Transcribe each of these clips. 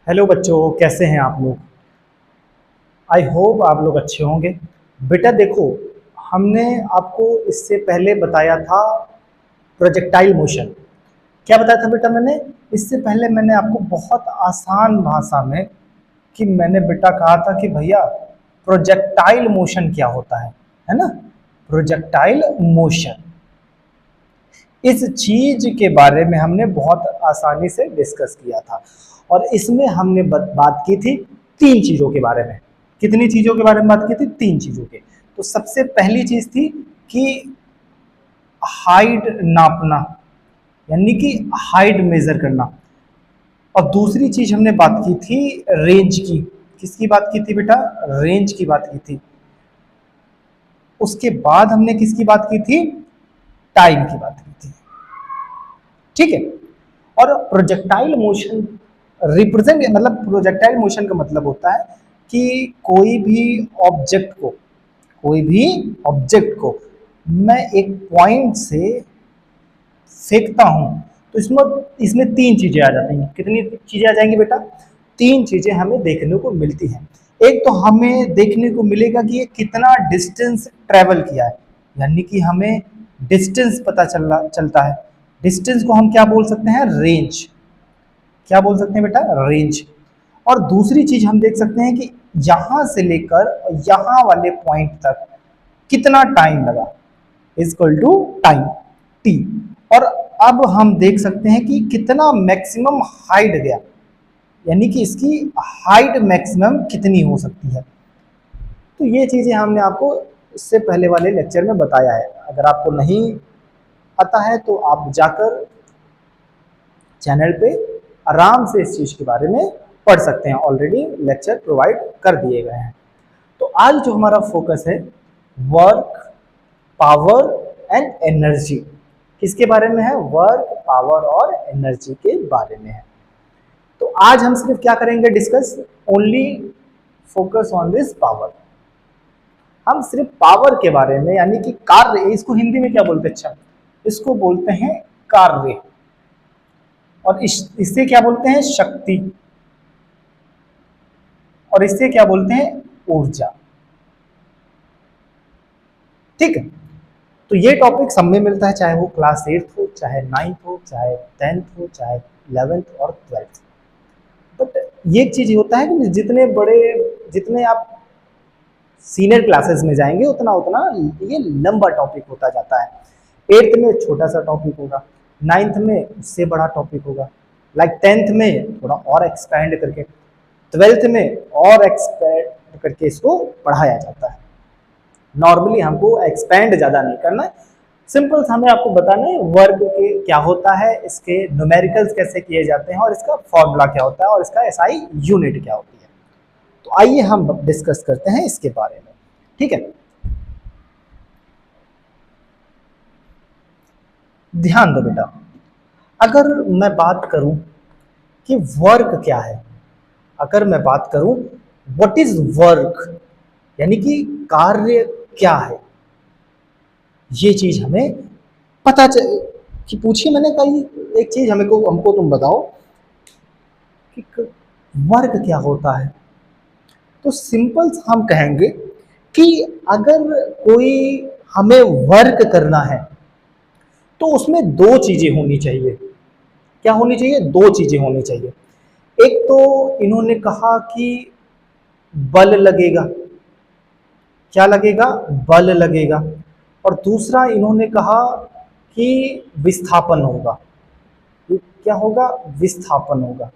Hello बच्चों, कैसे हैं आप लोग। आई होप आप लोग अच्छे होंगे। बेटा देखो, हमने आपको इससे पहले बताया था प्रोजेक्टाइल मोशन। क्या बताया था बेटा मैंने? इससे पहले मैंने आपको बहुत आसान भाषा में कि मैंने बेटा कहा था कि भैया प्रोजेक्टाइल मोशन क्या होता है ना। प्रोजेक्टाइल मोशन, इस चीज के बारे में हमने बहुत आसानी से डिस्कस किया था। और इसमें हमने बात की थी तीन चीजों के बारे में। कितनी चीजों के बारे में बात की थी? तीन चीजों के। तो सबसे पहली चीज थी कि हाइट नापना, यानी कि हाइट मेजर करना। और दूसरी चीज हमने बात की थी रेंज की। किसकी बात की थी बेटा? रेंज की बात की थी। उसके बाद हमने किसकी बात की थी? टाइम की बात की थी। ठीक है। और प्रोजेक्टाइल मोशन रिप्रेजेंट, मतलब प्रोजेक्टाइल मोशन का मतलब होता है कि कोई भी ऑब्जेक्ट को मैं एक पॉइंट से फेंकता हूं, तो इसमें इसमें तीन चीजें आ जाती हैं। कितनी चीजें आ जाएंगी बेटा? तीन चीजें हमें देखने को मिलती हैं। एक तो हमें देखने को मिलेगा कि ये कितना डिस्टेंस ट्रेवल किया है, यानी कि हमें डिस्टेंस पता चलता है। डिस्टेंस को हम क्या बोल सकते हैं? रेंज। क्या बोल सकते हैं बेटा? रेंज। और दूसरी चीज हम देख सकते हैं कि यहां से लेकर यहां वाले पॉइंट तक कितना टाइम लगा, इक्वल टू टाइम टी। और अब हम देख सकते हैं कि कितना मैक्सिमम हाइट गया, यानी कि इसकी हाइट मैक्सिमम कितनी हो सकती है। तो ये चीजें हमने आपको इससे पहले वाले लेक्चर में बताया है। अगर आपको नहीं पता है तो आप जाकर चैनल पे आराम से इस चीज के बारे में पढ़ सकते हैं। ऑलरेडी लेक्चर प्रोवाइड कर दिए गए हैं। तो आज जो हमारा फोकस है, वर्क, पावर एंड एनर्जी। किसके बारे में है? वर्क, पावर और एनर्जी के बारे में है। तो आज हम सिर्फ क्या करेंगे? Discuss only focus on this power. हम सिर्फ पावर के बारे में, यानी कि कार्य, इसको हिंदी में क्या बोलते हैं? अच्छा, इसको बोलते हैं कार्य। और इससे क्या बोलते हैं? शक्ति। और इससे क्या बोलते हैं? ऊर्जा। ठीक है। तो ये टॉपिक सब में मिलता है, चाहे वो क्लास 8 हो, चाहे 9th हो, चाहे 10th हो, चाहे 11th और 12th। बट ये एक चीज होता है कि जितने आप सीनियर क्लासेस में जाएंगे उतना उतना ये लंबा टॉपिक होता जाता है। 8th में छोटा सा टॉपिक होगा, 9th में उससे बड़ा टॉपिक होगा, लाइक 10th में थोड़ा और एक्सपैंड करके, 12th में और एक्सपैंड करके इसको पढ़ाया जाता है। नॉर्मली हमको एक्सपैंड ज़्यादा नहीं करना है, सिंपल हमें आपको बताना है वर्क के क्या होता है, इसके न्यूमेरिकल्स कैसे किए जाते हैं, और इसका फॉर्मूला क्या होता है, और इसका एसआई यूनिट क्या होती है। तो आइए हम डिस्कस करते हैं इसके बारे में। ठीक है। ध्यान दो बेटा, अगर मैं बात करूं कि वर्क क्या है, अगर मैं बात करूं व्हाट इज वर्क, यानी कि कार्य क्या है, ये चीज हमें पता कि पूछिए, मैंने कही एक चीज हमको तुम बताओ कि वर्क क्या होता है। तो सिंपल हम कहेंगे कि अगर कोई हमें वर्क करना है तो उसमें दो चीजें होनी चाहिए। क्या होनी चाहिए? दो चीजें होनी चाहिए। एक तो इन्होंने कहा कि बल लगेगा। क्या लगेगा? बल लगेगा। और दूसरा इन्होंने कहा कि विस्थापन होगा। ये क्या होगा? विस्थापन होगा।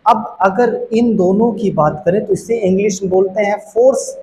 अब अगर इन दोनों की बात करें तो इसे इंग्लिश में बोलते हैं फोर्स,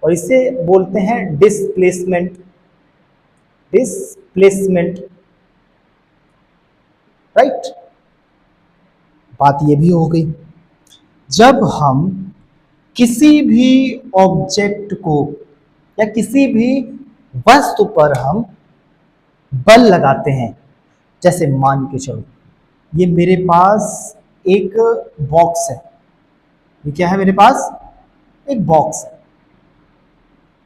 और इसे बोलते हैं डिस्प्लेसमेंट। Displacement, right. बात ये भी हो गई, जब हम किसी भी ऑब्जेक्ट को या किसी भी वस्तु पर हम बल लगाते हैं, जैसे मान के चलो ये मेरे पास एक बॉक्स है। ये क्या है? मेरे पास एक बॉक्स है।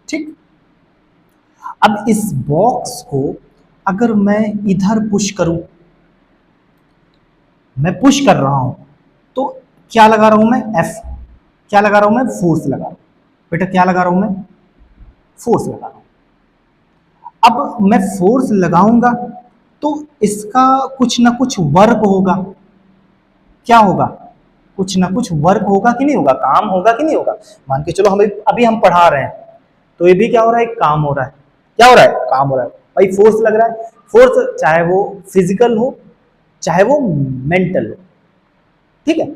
ठीक। अब इस बॉक्स को अगर मैं इधर पुश करूं, मैं पुश कर रहा हूं, तो क्या लगा रहा हूं मैं, एफ। क्या लगा रहा हूं मैं, फोर्स लगा रहा हूं। बेटा क्या लगा रहा हूं मैं, फोर्स लगा रहा हूं। अब मैं फोर्स लगाऊंगा तो इसका कुछ ना कुछ वर्क होगा। क्या होगा, कुछ ना कुछ वर्क होगा कि नहीं होगा, काम होगा कि नहीं होगा। मान के चलो हमें अभी हम पढ़ा रहे हैं, तो ये भी क्या हो रहा है, काम हो रहा है। क्या हो रहा है, काम हो रहा है। भाई फोर्स लग रहा है, फोर्स चाहे वो फिजिकल हो चाहे वो मेंटल हो, ठीक है।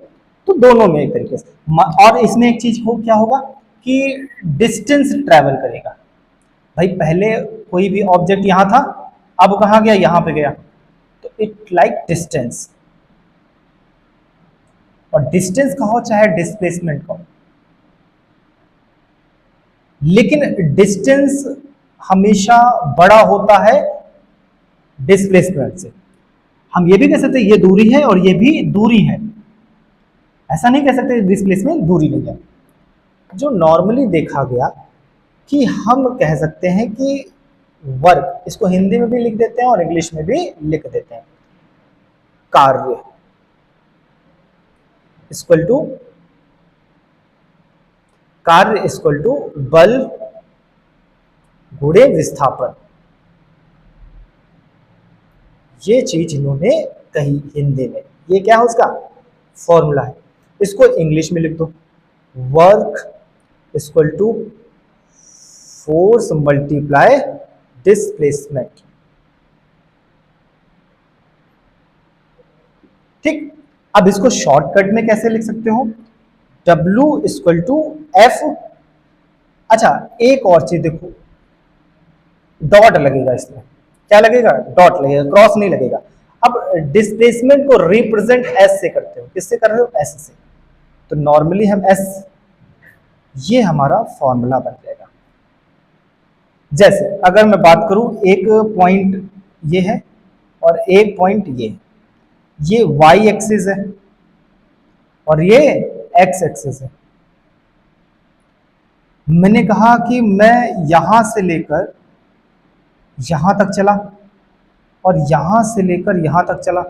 तो दोनों में एक तरीके से और इसमें एक चीज हो, क्या होगा कि डिस्टेंस ट्रेवल करेगा। भाई पहले कोई भी ऑब्जेक्ट यहां था, अब कहां गया, यहां पे गया, तो इट लाइक डिस्टेंस। और डिस्टेंस का हो चाहे डिस्प्लेसमेंट का हो, लेकिन डिस्टेंस हमेशा बड़ा होता है डिस्प्लेसमेंट से। हम ये भी कह सकते हैं ये दूरी है और ये भी दूरी है, ऐसा नहीं कह सकते डिस्प्लेसमेंट दूरी नहीं है। जो नॉर्मली देखा गया कि हम कह सकते हैं कि वर्क, इसको हिंदी में भी लिख देते हैं और इंग्लिश में भी लिख देते हैं, कार्य इक्वल टू, कार्य इक्वल टू बल गुणे विस्थापन। ये चीज इन्होंने कही हिंदी में, ये क्या है उसका फॉर्मूला है। इसको इंग्लिश में लिख दो, work equal to force multiply displacement. ठीक, अब इसको शॉर्टकट में कैसे लिख सकते हो, W इक्वल टू एफ। अच्छा एक और चीज देखो, डॉट लगेगा इसमें, क्या लगेगा, डॉट लगेगा, क्रॉस नहीं लगेगा। अब डिस्प्लेसमेंट को रिप्रेजेंट एस से करते हो, किससे कर रहे हो, एस से, तो नॉर्मली हम एस, ये हमारा फॉर्मूला बन जाएगा। जैसे अगर मैं बात करूं, एक पॉइंट ये है और एक पॉइंट ये वाई एक्सिस है और ये एक्स एक्सिस है। मैंने कहा कि मैं यहां से लेकर यहां तक चला और यहां से लेकर यहां तक चला,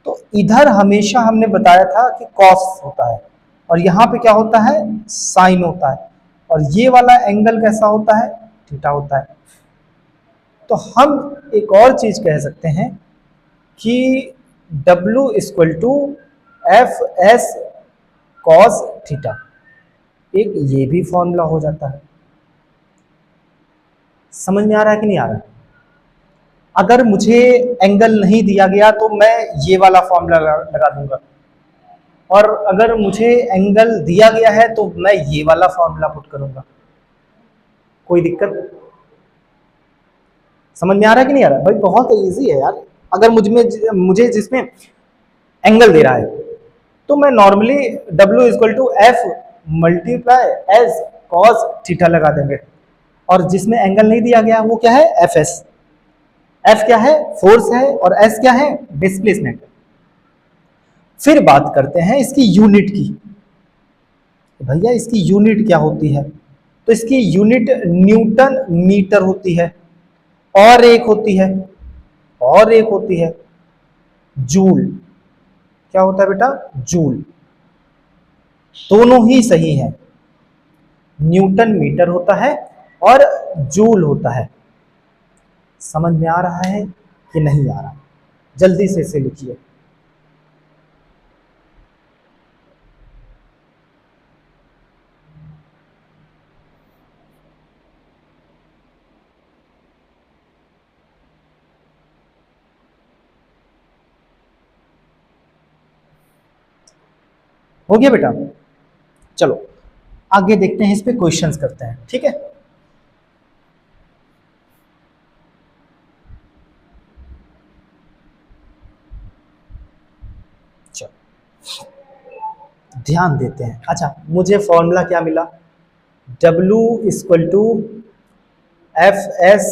तो इधर हमेशा हमने बताया था कि कॉस होता है और यहां पे क्या होता है, साइन होता है, और ये वाला एंगल कैसा होता है, थीटा होता है। तो हम एक और चीज कह सकते हैं कि W equal to F S cos theta, एक ये भी फॉर्मूला हो जाता है। समझ में आ रहा है कि नहीं आ रहा है। अगर मुझे एंगल नहीं दिया गया तो मैं ये वाला फॉर्मूला लगा दूंगा, और अगर मुझे एंगल दिया गया है तो मैं ये वाला फॉर्मूला पुट करूंगा, कोई दिक्कत। समझ में आ रहा है कि नहीं आ रहा है। भाई बहुत इजी है यार। अगर मुझे जिसमें एंगल दे रहा है तो मैं normally W equal to F multiply S cos theta लगा देंगे, और जिसमें एंगल नहीं दिया गया वो क्या है, एफ एस। एफ क्या है, फोर्स है, और एस क्या है, डिस्प्लेसमेंट। फिर बात करते हैं इसकी यूनिट की। भैया इसकी यूनिट क्या होती है, तो इसकी यूनिट न्यूटन मीटर होती है, और एक होती है, और एक होती है जूल। क्या होता है बेटा, जूल। दोनों ही सही है, न्यूटन मीटर होता है और जूल होता है। समझ में आ रहा है कि नहीं आ रहा, जल्दी से इसे लिखिए। हो गया बेटा, चलो आगे देखते हैं, इस पे क्वेश्चंस करते हैं, ठीक है। चलो ध्यान देते हैं। अच्छा मुझे फॉर्मूला क्या मिला, W equal to F S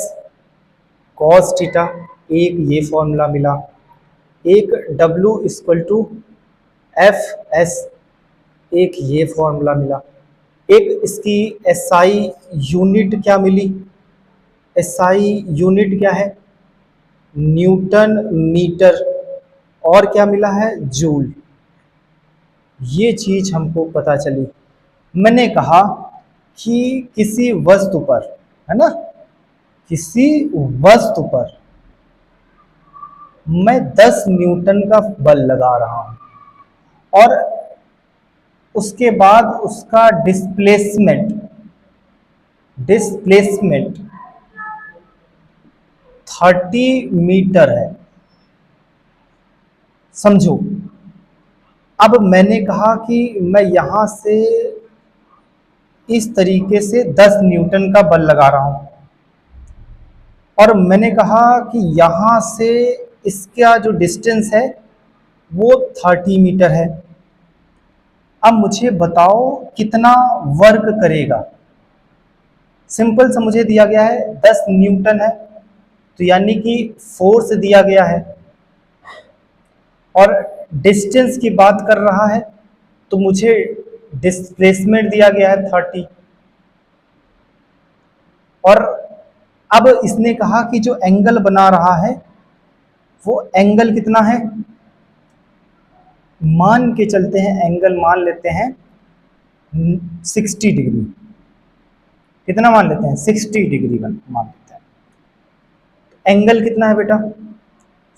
cos theta, एक ये फॉर्मूला मिला, एक W equal to F S, एक ये फॉर्मूला मिला, एक इसकी एसआई यूनिट क्या मिली, एसआई यूनिट क्या है, न्यूटन मीटर, और क्या मिला है, जूल। ये चीज हमको पता चली। मैंने कहा कि किसी वस्तु पर, है ना, किसी वस्तु पर मैं 10 न्यूटन का बल लगा रहा हूं और उसके बाद उसका डिस्प्लेसमेंट डिस्प्लेसमेंट 30 मीटर है। समझो, अब मैंने कहा कि मैं यहां से इस तरीके से 10 न्यूटन का बल लगा रहा हूं और मैंने कहा कि यहां से इसका जो डिस्टेंस है वो 30 मीटर है। अब मुझे बताओ कितना वर्क करेगा। सिंपल सा मुझे दिया गया है 10 न्यूटन है, तो यानी कि फोर्स दिया गया है और डिस्टेंस की बात कर रहा है तो मुझे डिस्प्लेसमेंट दिया गया है 30। और अब इसने कहा कि जो एंगल बना रहा है वो एंगल कितना है, मान के चलते हैं, एंगल मान लेते हैं 60 डिग्री। कितना मान लेते हैं, 60 डिग्री मान लेते हैं। एंगल कितना है बेटा,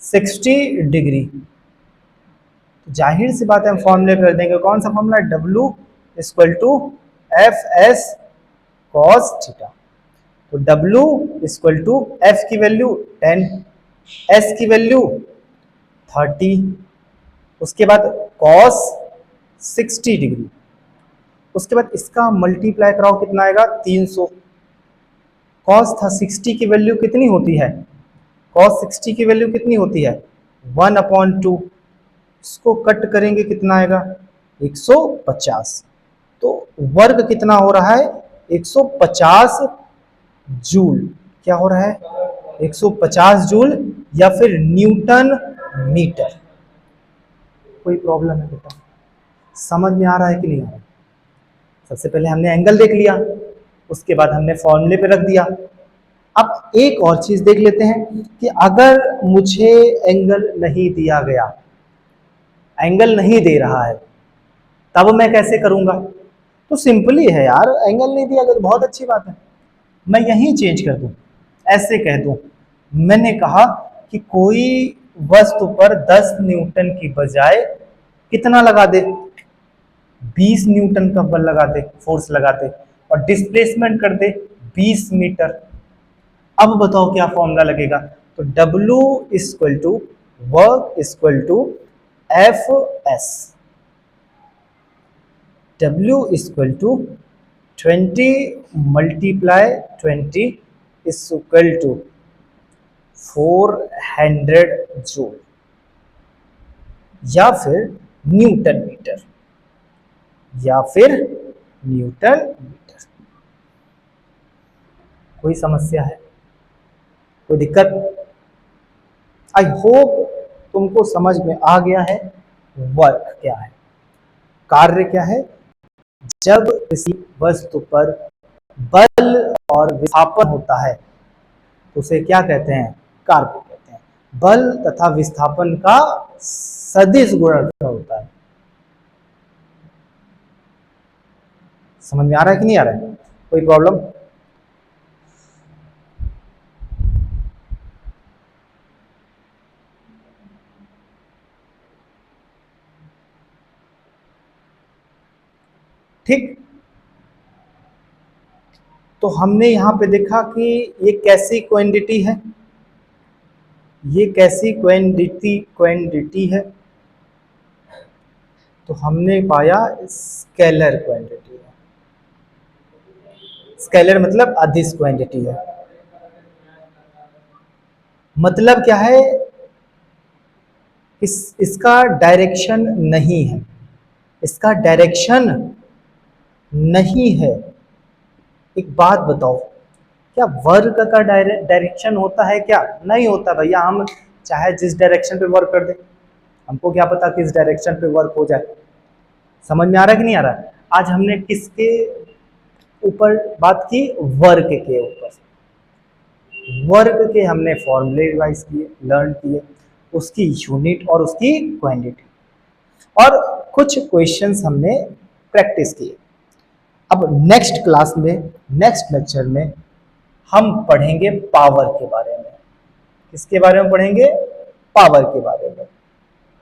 60 डिग्री। तो जाहिर सी बात है हम फॉर्मूले कर देंगे। कौन सा फॉर्मूला है, W equal to F S cos theta. तो W इक्वल टू एफ की वैल्यू 10, एस की वैल्यू 30, उसके बाद कॉस 60 डिग्री, उसके बाद इसका मल्टीप्लाई कराओ कितना आएगा, 300। कॉस था 60 की वैल्यू कितनी होती है, कॉस 60 की वैल्यू कितनी होती है, 1/2। इसको कट करेंगे कितना आएगा, 150। तो वर्ग कितना हो रहा है, 150 जूल। क्या हो रहा है, 150 जूल या फिर न्यूटन मीटर। कोई प्रॉब्लम है बेटा, समझ में आ रहा है कि नहीं आ रहा है। सबसे पहले हमने एंगल देख लिया, उसके बाद हमने फॉर्मूले पे रख दिया। अब एक और चीज देख लेते हैं कि अगर मुझे एंगल नहीं दिया गया, एंगल नहीं दे रहा है, तब मैं कैसे करूंगा। तो सिंपली है यार, एंगल नहीं दिया गया तो बहुत अच्छी बात है, मैं यहीं चेंज कर दूं, ऐसे कह दूं। मैंने कहा कि कोई वस्तु पर 10 न्यूटन की बजाय कितना लगा दे, 20 न्यूटन का बल लगा दे, फोर्स लगा दे और डिस्प्लेसमेंट कर दे 20 मीटर। अब बताओ क्या फॉर्मूला लगेगा। तो W equal to work equal to F S. W equal to 20 multiply 20 equal to 400 joule या फिर न्यूटन मीटर, या फिर न्यूटन मीटर। कोई समस्या है, कोई दिक्कत। आई होप तुमको समझ में आ गया है वर्क क्या है, कार्य क्या है। जब किसी वस्तु पर बल और विस्थापन होता है तो उसे क्या कहते हैं, कार्य कहते हैं। बल तथा विस्थापन का सदिश गुणनफल होता है। समझ में आ रहा है कि नहीं आ रहा है, कोई प्रॉब्लम। ठीक, तो हमने यहां पे देखा कि ये कैसी क्वांटिटी है, ये कैसी क्वांटिटी है। तो हमने पाया स्केलर क्वांटिटी है। स्केलर मतलब अदिश क्वांटिटी है। मतलब क्या है, इसका डायरेक्शन नहीं है, इसका डायरेक्शन नहीं है। एक बात बताओ, क्या वर्क का डायरेक्शन होता है क्या, नहीं होता भैया। हम चाहे जिस डायरेक्शन पे वर्क कर दें, हमको क्या पता किस डायरेक्शन पे वर्क हो जाए। समझ में आ रहा है कि नहीं आ रहा है। आज हमने किसके ऊपर बात की, वर्क के ऊपर। वर्क के हमने फॉर्मूले रिवाइज किए, लर्न किए। उसकी यूनिट और उसकी क्वांटिटी, और कुछ क्वेश्चंस हमने प्रैक्टिस किए। अब नेक्स्ट क्लास में, नेक्स्ट लेक्चर में हम पढ़ेंगे पावर के बारे में। किसके बारे में पढ़ेंगे? पावर के बारे में।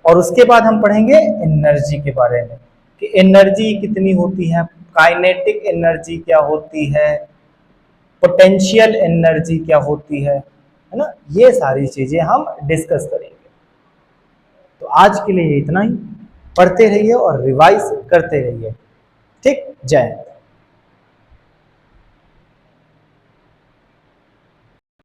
और उसके बाद हम पढ़ेंगे एनर्जी के बारे में कि एनर्जी कितनी होती है, काइनेटिक एनर्जी क्या होती है, पोटेंशियल एनर्जी क्या होती है ना, ये सारी चीजें हम डिस्कस करेंगे। तो आज के लिए इतना ही। पढ़ते रहिए और रिवाइज करते रहिए। ठीक, जय हिंद।